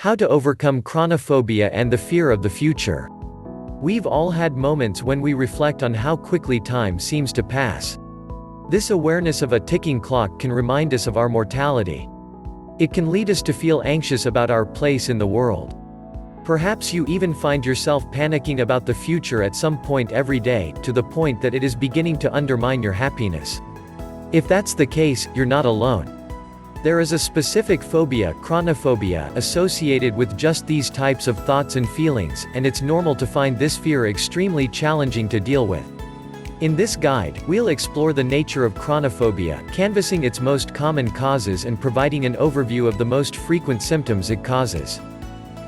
How to overcome chronophobia and the fear of the future. We've all had moments when we reflect on how quickly time seems to pass. This awareness of a ticking clock can remind us of our mortality. It can lead us to feel anxious about our place in the world. Perhaps you even find yourself panicking about the future at some point every day, to the point that it is beginning to undermine your happiness. If that's the case, you're not alone. There is a specific phobia, chronophobia, associated with just these types of thoughts and feelings, and it's normal to find this fear extremely challenging to deal with. In this guide, we'll explore the nature of chronophobia, canvassing its most common causes and providing an overview of the most frequent symptoms it causes.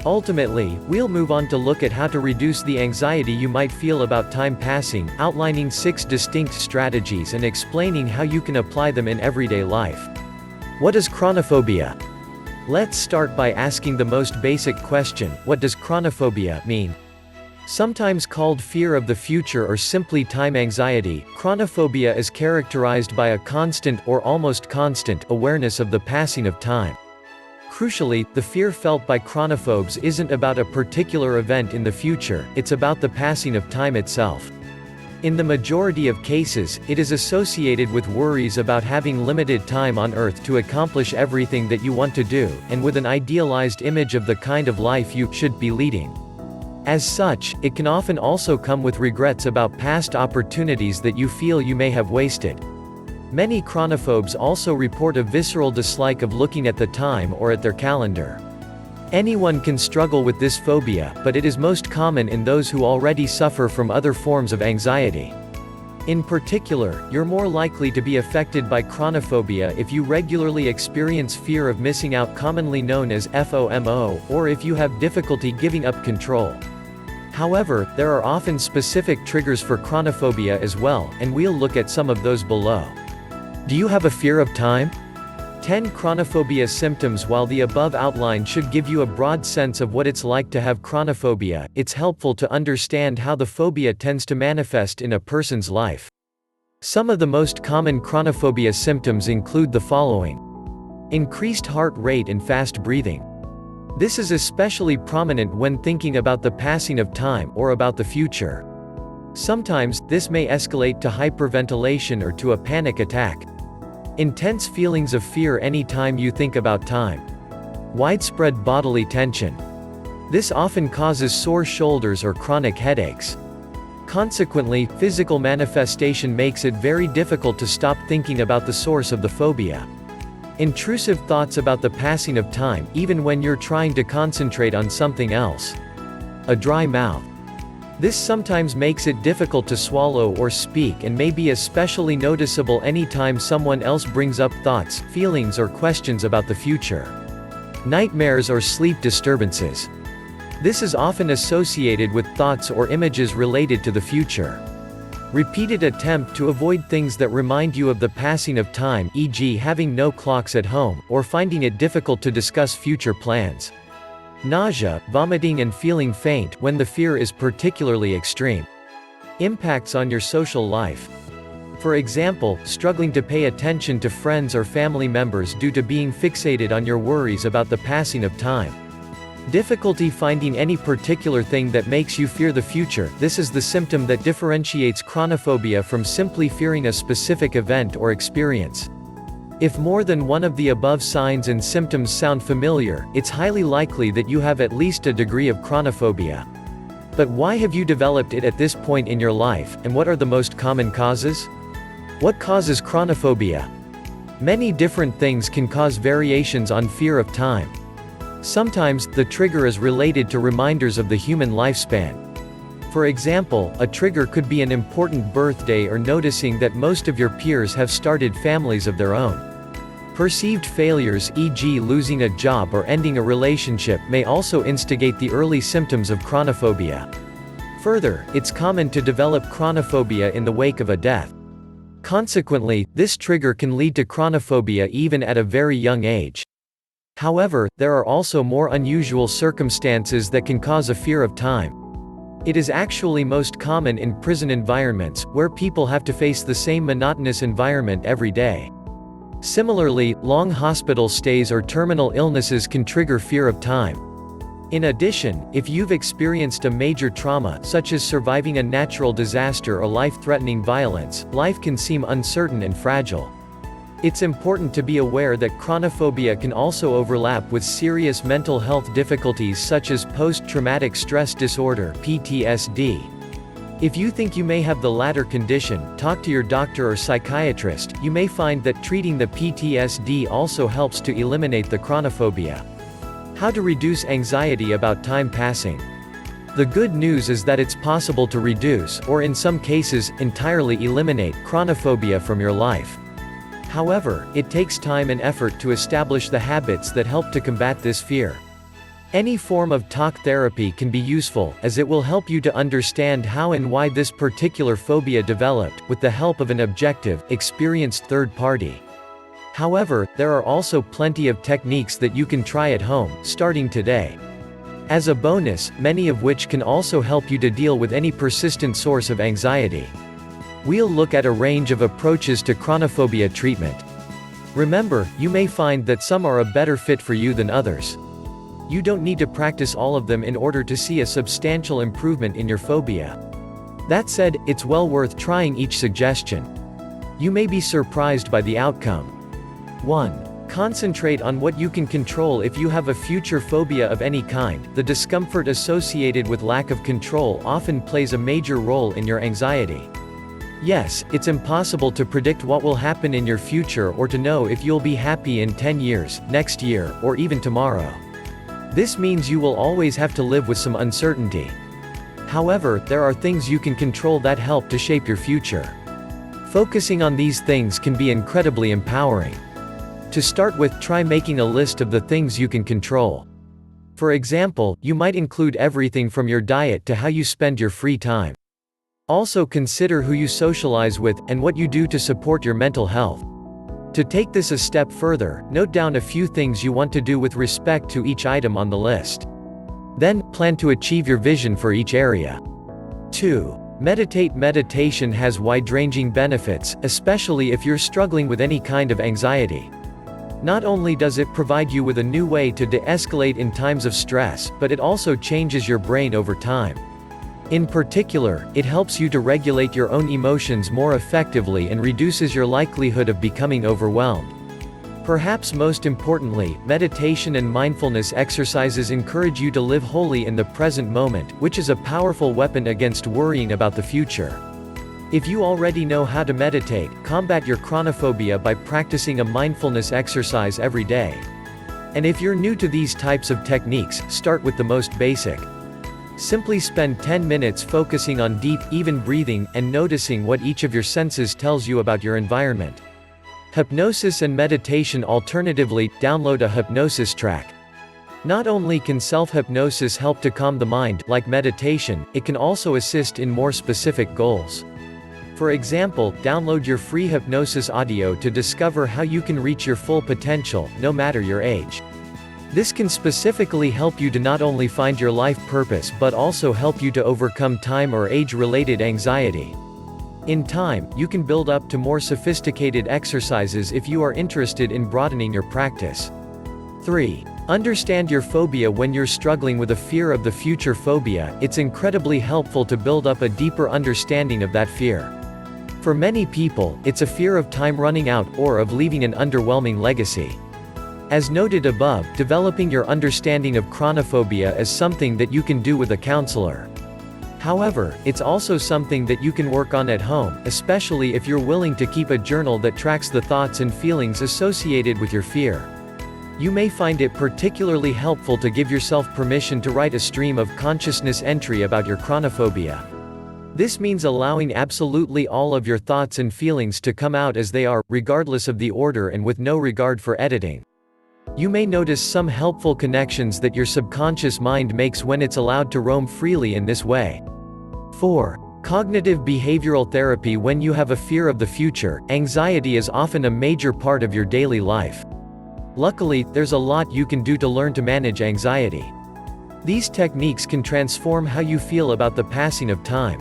Ultimately, we'll move on to look at how to reduce the anxiety you might feel about time passing, outlining 6 distinct strategies and explaining how you can apply them in everyday life. What is chronophobia? Let's start by asking the most basic question: what does chronophobia mean? Sometimes called fear of the future or simply time anxiety, chronophobia is characterized by a constant or almost constant awareness of the passing of time. Crucially, the fear felt by chronophobes isn't about a particular event in the future, it's about the passing of time itself. In the majority of cases, it is associated with worries about having limited time on Earth to accomplish everything that you want to do, and with an idealized image of the kind of life you should be leading. As such, it can often also come with regrets about past opportunities that you feel you may have wasted. Many chronophobes also report a visceral dislike of looking at the time or at their calendar. Anyone can struggle with this phobia, but it is most common in those who already suffer from other forms of anxiety. In particular, you're more likely to be affected by chronophobia if you regularly experience fear of missing out, commonly known as FOMO, or if you have difficulty giving up control. However, there are often specific triggers for chronophobia as well, and we'll look at some of those below. Do you have a fear of time? 10 chronophobia symptoms. While the above outline should give you a broad sense of what it's like to have chronophobia, it's helpful to understand how the phobia tends to manifest in a person's life. Some of the most common chronophobia symptoms include the following: increased heart rate and fast breathing. This is especially prominent when thinking about the passing of time or about the future. Sometimes, this may escalate to hyperventilation or to a panic attack. Intense feelings of fear anytime you think about time. Widespread bodily tension. This often causes sore shoulders or chronic headaches. Consequently, physical manifestation makes it very difficult to stop thinking about the source of the phobia. Intrusive thoughts about the passing of time, even when you're trying to concentrate on something else. A dry mouth. This sometimes makes it difficult to swallow or speak and may be especially noticeable anytime someone else brings up thoughts, feelings or questions about the future. Nightmares or sleep disturbances. This is often associated with thoughts or images related to the future. Repeated attempt to avoid things that remind you of the passing of time, e.g. having no clocks at home, or finding it difficult to discuss future plans. Nausea, vomiting and feeling faint when the fear is particularly extreme. Impacts on your social life. For example, struggling to pay attention to friends or family members due to being fixated on your worries about the passing of time. Difficulty finding any particular thing that makes you fear the future. This is the symptom that differentiates chronophobia from simply fearing a specific event or experience. If more than one of the above signs and symptoms sound familiar, it's highly likely that you have at least a degree of chronophobia. But why have you developed it at this point in your life, and what are the most common causes? What causes chronophobia? Many different things can cause variations on fear of time. Sometimes, the trigger is related to reminders of the human lifespan. For example, a trigger could be an important birthday or noticing that most of your peers have started families of their own. Perceived failures, e.g. losing a job or ending a relationship, may also instigate the early symptoms of chronophobia. Further, it's common to develop chronophobia in the wake of a death. Consequently, this trigger can lead to chronophobia even at a very young age. However, there are also more unusual circumstances that can cause a fear of time. It is actually most common in prison environments, where people have to face the same monotonous environment every day. Similarly, long hospital stays or terminal illnesses can trigger fear of time. In addition, if you've experienced a major trauma, such as surviving a natural disaster or life-threatening violence, life can seem uncertain and fragile. It's important to be aware that chronophobia can also overlap with serious mental health difficulties such as post-traumatic stress disorder (PTSD). If you think you may have the latter condition, talk to your doctor or psychiatrist. You may find that treating the PTSD also helps to eliminate the chronophobia. How to reduce anxiety about time passing. The good news is that it's possible to reduce, or in some cases, entirely eliminate, chronophobia from your life. However, it takes time and effort to establish the habits that help to combat this fear. Any form of talk therapy can be useful, as it will help you to understand how and why this particular phobia developed, with the help of an objective, experienced third party. However, there are also plenty of techniques that you can try at home, starting today. As a bonus, many of which can also help you to deal with any persistent source of anxiety. We'll look at a range of approaches to chronophobia treatment. Remember, you may find that some are a better fit for you than others. You don't need to practice all of them in order to see a substantial improvement in your phobia. That said, it's well worth trying each suggestion. You may be surprised by the outcome. 1. Concentrate on what you can control. If you have a future phobia of any kind, the discomfort associated with lack of control often plays a major role in your anxiety. Yes, it's impossible to predict what will happen in your future or to know if you'll be happy in 10 years, next year, or even tomorrow. This means you will always have to live with some uncertainty. However, there are things you can control that help to shape your future. Focusing on these things can be incredibly empowering. To start with, try making a list of the things you can control. For example, you might include everything from your diet to how you spend your free time. Also consider who you socialize with, and what you do to support your mental health. To take this a step further, note down a few things you want to do with respect to each item on the list. Then, plan to achieve your vision for each area. 2. Meditate. Meditation has wide-ranging benefits, especially if you're struggling with any kind of anxiety. Not only does it provide you with a new way to de-escalate in times of stress, but it also changes your brain over time. In particular, it helps you to regulate your own emotions more effectively and reduces your likelihood of becoming overwhelmed. Perhaps most importantly, meditation and mindfulness exercises encourage you to live wholly in the present moment, which is a powerful weapon against worrying about the future. If you already know how to meditate, combat your chronophobia by practicing a mindfulness exercise every day. And if you're new to these types of techniques, start with the most basic. Simply spend 10 minutes focusing on deep, even breathing, and noticing what each of your senses tells you about your environment. Hypnosis and meditation. Alternatively, download a hypnosis track. Not only can self-hypnosis help to calm the mind, like meditation, it can also assist in more specific goals. For example, download your free hypnosis audio to discover how you can reach your full potential, no matter your age. This can specifically help you to not only find your life purpose but also help you to overcome time or age-related anxiety. In time, you can build up to more sophisticated exercises if you are interested in broadening your practice. 3. Understand your phobia. When you're struggling with a fear of the future phobia, it's incredibly helpful to build up a deeper understanding of that fear. For many people, it's a fear of time running out, or of leaving an underwhelming legacy. As noted above, developing your understanding of chronophobia is something that you can do with a counselor. However, it's also something that you can work on at home, especially if you're willing to keep a journal that tracks the thoughts and feelings associated with your fear. You may find it particularly helpful to give yourself permission to write a stream of consciousness entry about your chronophobia. This means allowing absolutely all of your thoughts and feelings to come out as they are, regardless of the order and with no regard for editing. You may notice some helpful connections that your subconscious mind makes when it's allowed to roam freely in this way. 4. Cognitive behavioral therapy. When you have a fear of the future, anxiety is often a major part of your daily life. Luckily, there's a lot you can do to learn to manage anxiety. These techniques can transform how you feel about the passing of time.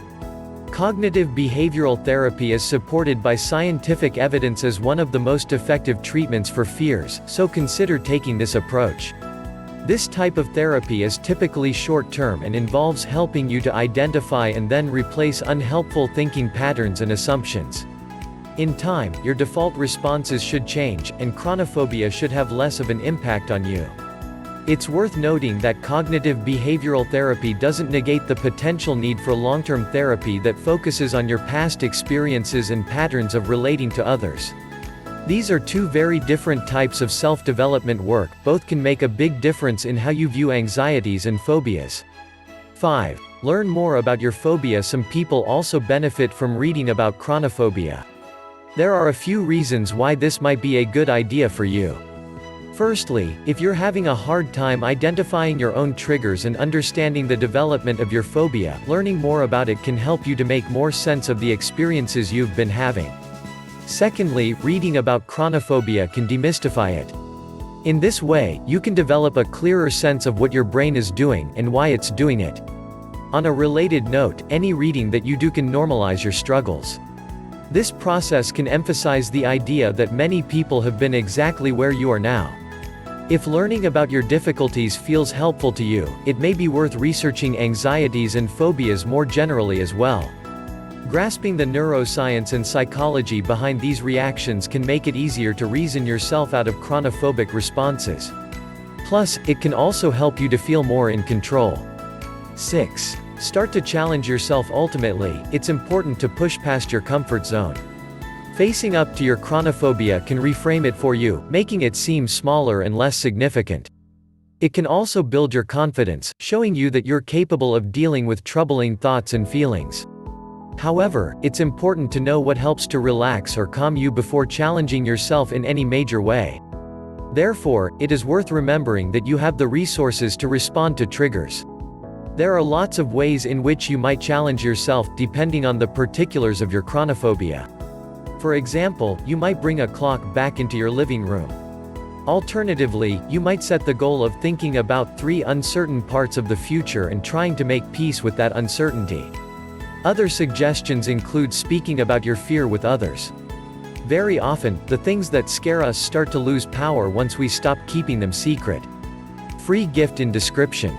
Cognitive behavioral therapy is supported by scientific evidence as one of the most effective treatments for fears, so consider taking this approach. This type of therapy is typically short-term and involves helping you to identify and then replace unhelpful thinking patterns and assumptions. In time, your default responses should change, and chronophobia should have less of an impact on you. It's worth noting that cognitive behavioral therapy doesn't negate the potential need for long-term therapy that focuses on your past experiences and patterns of relating to others. These are two very different types of self-development work. Both can make a big difference in how you view anxieties and phobias. 5. Learn more about your phobia. Some people also benefit from reading about chronophobia. There are a few reasons why this might be a good idea for you. Firstly, if you're having a hard time identifying your own triggers and understanding the development of your phobia, learning more about it can help you to make more sense of the experiences you've been having. Secondly, reading about chronophobia can demystify it. In this way, you can develop a clearer sense of what your brain is doing and why it's doing it. On a related note, any reading that you do can normalize your struggles. This process can emphasize the idea that many people have been exactly where you are now. If learning about your difficulties feels helpful to you, it may be worth researching anxieties and phobias more generally as well. Grasping the neuroscience and psychology behind these reactions can make it easier to reason yourself out of chronophobic responses. Plus, it can also help you to feel more in control. 6. Start to challenge yourself. Ultimately, it's important to push past your comfort zone. Facing up to your chronophobia can reframe it for you, making it seem smaller and less significant. It can also build your confidence, showing you that you're capable of dealing with troubling thoughts and feelings. However, it's important to know what helps to relax or calm you before challenging yourself in any major way. Therefore, it is worth remembering that you have the resources to respond to triggers. There are lots of ways in which you might challenge yourself, depending on the particulars of your chronophobia. For example, you might bring a clock back into your living room. Alternatively, you might set the goal of thinking about 3 uncertain parts of the future and trying to make peace with that uncertainty. Other suggestions include speaking about your fear with others. Very often, the things that scare us start to lose power once we stop keeping them secret. Free gift in description.